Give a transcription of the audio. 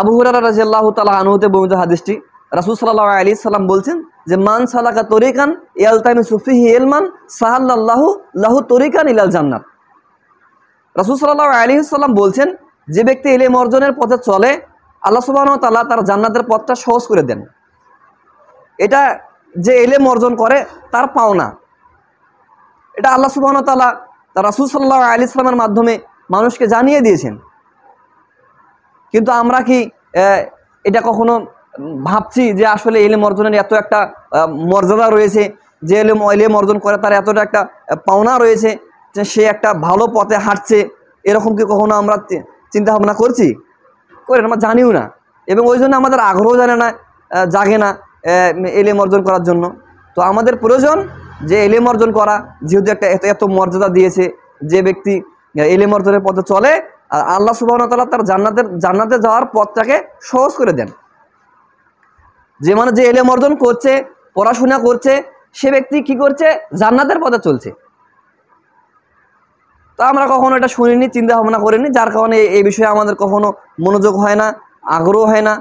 আবু হুরায়রা রাদিয়াল্লাহু তাআলা আনহু হতে বর্ণিত হাদিসটি, রাসূল সাল্লাল্লাহু আলাইহি সাল্লাম বলছেন যে মান সালাকা তরিকান ইয়ালতামিসু ফিহি ইলমান সাহাল্লাল্লাহু লাহু তরিকান ইলাল জান্নাত। রাসূল সাল্লাল্লাহু আলাইহি সাল্লাম বলছেন, যে ব্যক্তি ইলম অর্জনের পথে চলে আল্লাহ সুবহানাহু ওয়া তাআলা তার জান্নাতের পথটা সহজ করে দেন। এটা যে ইলম অর্জন করে তার পাওনা, এটা আল্লাহ সুবহানাহু ওয়া তাআলা তার রাসূল সাল্লাল্লাহু আলাইহি সাল্লামের মাধ্যমে মানুষকে জানিয়ে দিয়েছেন। কিন্তু আমরা কি এটা কখনো ভাবছি যে আসলে ইলম অর্জনের এত একটা মর্যাদা রয়েছে, যে ইলম অর্জন করে তার এতটা একটা পাওনা রয়েছে, যে সে একটা ভালো পথে হাঁটছে, এরকম কি কখনো আমরা চিন্তা ভাবনা করছি? করি না, আমরা জানিও না, এবং ওই জন্য আমাদের আগ্রহ জাগে না ইলম অর্জন করার জন্য। তো আমাদের প্রয়োজন যে ইলম অর্জন করা, যেহেতু একটা এত মর্যাদা দিয়েছে, যে ব্যক্তি ইলম অর্জনের পথে চলে আর আল্লাহ সুবহানাহু ওয়া তাআলা তার জান্নাতে যাওয়ার পথটাকে সহজ করে দেন। যে ইলম অর্জন করছে, পড়াশোনা করছে, সে ব্যক্তি কি করছে? জান্নাতের পথে চলছে। তো আমরা কখনো এটা শুনিনি, চিন্তা ভাবনা করিনি, যার কারণে এই বিষয়ে আমাদের কখনো মনোযোগ হয় না, আগ্রহ হয় না।